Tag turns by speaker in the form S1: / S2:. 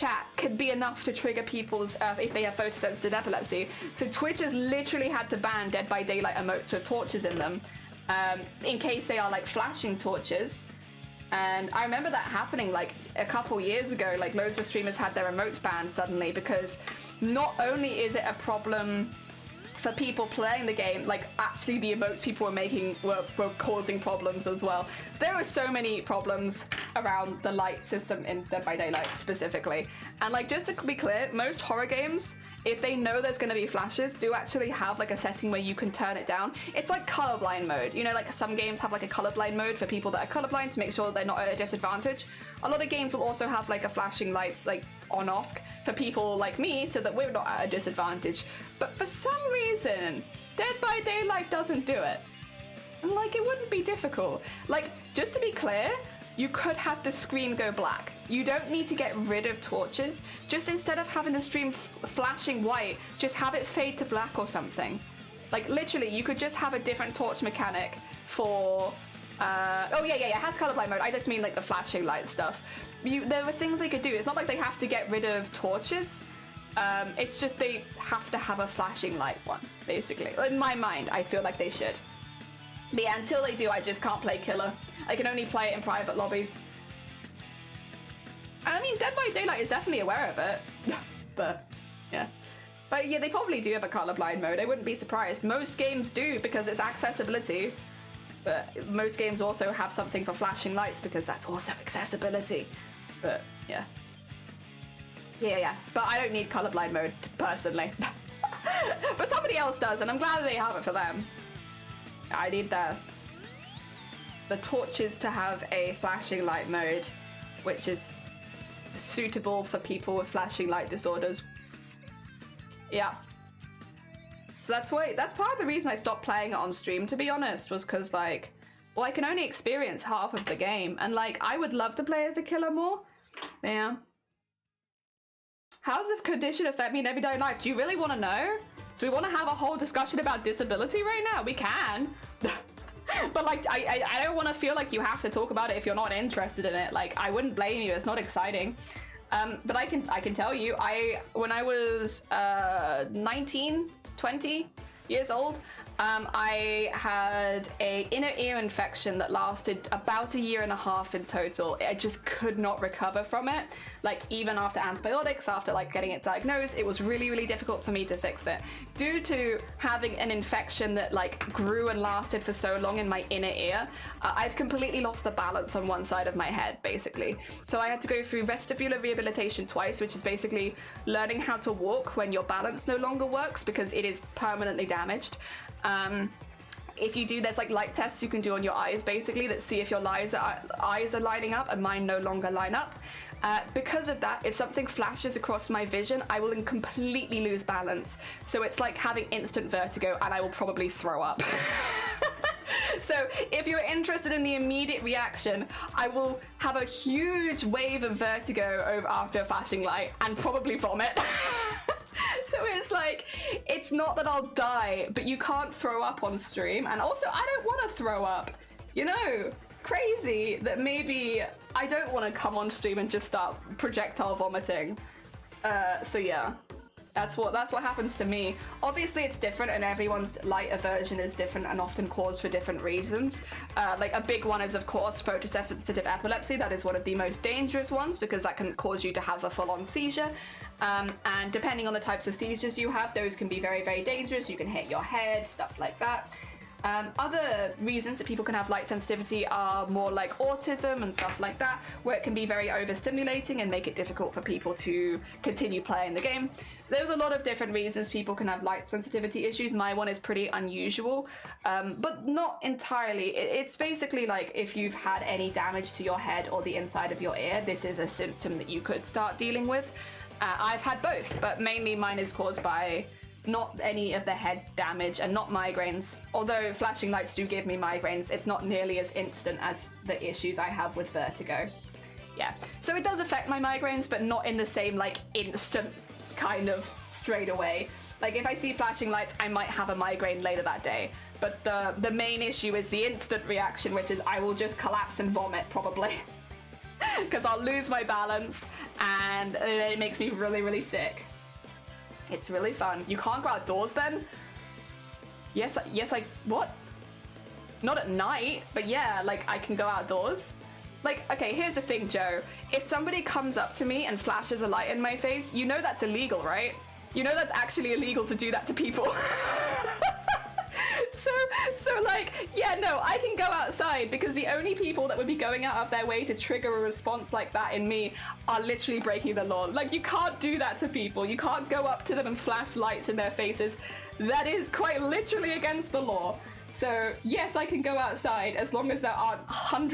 S1: chat could be enough to trigger people's, if they have photosensitive epilepsy. So Twitch has literally had to ban Dead by Daylight emotes with torches in them, in case they are like flashing torches. And I remember that happening like a couple years ago, like loads of streamers had their emotes banned suddenly, because not only is it a problem for people playing the game, like actually the emotes people were making were causing problems as well. There are so many problems around the light system in Dead by Daylight specifically. And like, just to be clear, most horror games, if they know there's gonna be flashes, do actually have like a setting where you can turn it down. It's like colorblind mode. You know, like some games have like a colorblind mode for people that are colorblind to make sure that they're not at a disadvantage. A lot of games will also have like a flashing lights like on off for people like me so that we're not at a disadvantage. But for some reason, Dead by Daylight doesn't do it. And like, it wouldn't be difficult. Like, just to be clear, you could have the screen go black. You don't need to get rid of torches. Just instead of having the stream flashing white, just have it fade to black or something. Like literally, you could just have a different torch mechanic for, oh yeah, it has colorblind mode. I just mean like the flashing light stuff. There are things they could do. It's not like they have to get rid of torches. It's just they have to have a flashing light one, basically. In my mind, I feel like they should. But yeah, until they do, I just can't play Killer. I can only play it in private lobbies. And I mean, Dead by Daylight is definitely aware of it. But, yeah. But yeah, they probably do have a colorblind mode. I wouldn't be surprised. Most games do, because it's accessibility. But most games also have something for flashing lights, because that's also accessibility. But, yeah. Yeah. But I don't need colorblind mode, personally. But somebody else does, and I'm glad they have it for them. I need the torches to have a flashing light mode, which is suitable for people with flashing light disorders. Yeah. So that's part of the reason I stopped playing it on stream, to be honest, was because like, well, I can only experience half of the game, and like, I would love to play as a killer more. Yeah. How does the condition affect me in everyday life? Do you really want to know? Do we want to have a whole discussion about disability right now? We can. But like, I don't want to feel like you have to talk about it if you're not interested in it. Like, I wouldn't blame you. It's not exciting. But I can tell you, when I was 19, 20 years old, I had an inner ear infection that lasted about 1.5 years in total. I just could not recover from it. Like, even after antibiotics, after like getting it diagnosed, it was really, really difficult for me to fix it. Due to having an infection that like grew and lasted for so long in my inner ear, I've completely lost the balance on one side of my head, basically. So I had to go through vestibular rehabilitation twice, which is basically learning how to walk when your balance no longer works because it is permanently damaged. If you do, there's like light tests you can do on your eyes basically that see if your eyes are lining up, and mine no longer line up. Because of that, if something flashes across my vision, I will completely lose balance. So it's like having instant vertigo, and I will probably throw up. So if you're interested in the immediate reaction, I will have a huge wave of vertigo after a flashing light and probably vomit. So it's like, it's not that I'll die, but you can't throw up on stream. And also, I don't want to throw up, you know? Crazy that maybe I don't want to come on stream and just start projectile vomiting. So yeah, that's what happens to me. Obviously it's different, and everyone's light aversion is different and often caused for different reasons. Like a big one is of course photosensitive epilepsy. That is one of the most dangerous ones because that can cause you to have a full-on seizure. And depending on the types of seizures you have, those can be very, very dangerous. You can hit your head, stuff like that. Other reasons that people can have light sensitivity are more like autism and stuff like that, where it can be very overstimulating and make it difficult for people to continue playing the game. There's a lot of different reasons people can have light sensitivity issues. My one is pretty unusual, but not entirely. It's basically like if you've had any damage to your head or the inside of your ear, this is a symptom that you could start dealing with. I've had both, but mainly mine is caused by not any of the head damage and not migraines. Although flashing lights do give me migraines, it's not nearly as instant as the issues I have with vertigo. Yeah, so it does affect my migraines, but not in the same like instant kind of straight away. Like if I see flashing lights, I might have a migraine later that day. But the main issue is the instant reaction, which is I will just collapse and vomit probably. because I'll lose my balance and it makes me really, really sick. It's really fun. You can't go outdoors then? Yes, what? Not at night, but yeah, like I can go outdoors. Like, okay, here's the thing, Joe. If somebody comes up to me and flashes a light in my face, you know that's illegal, right? You know that's actually illegal to do that to people. So like, yeah, no, I can go outside because the only people that would be going out of their way to trigger a response like that in me are literally breaking the law. Like, you can't do that to people. You can't go up to them and flash lights in their faces. That is quite literally against the law. So yes, I can go outside as long as there aren't hundreds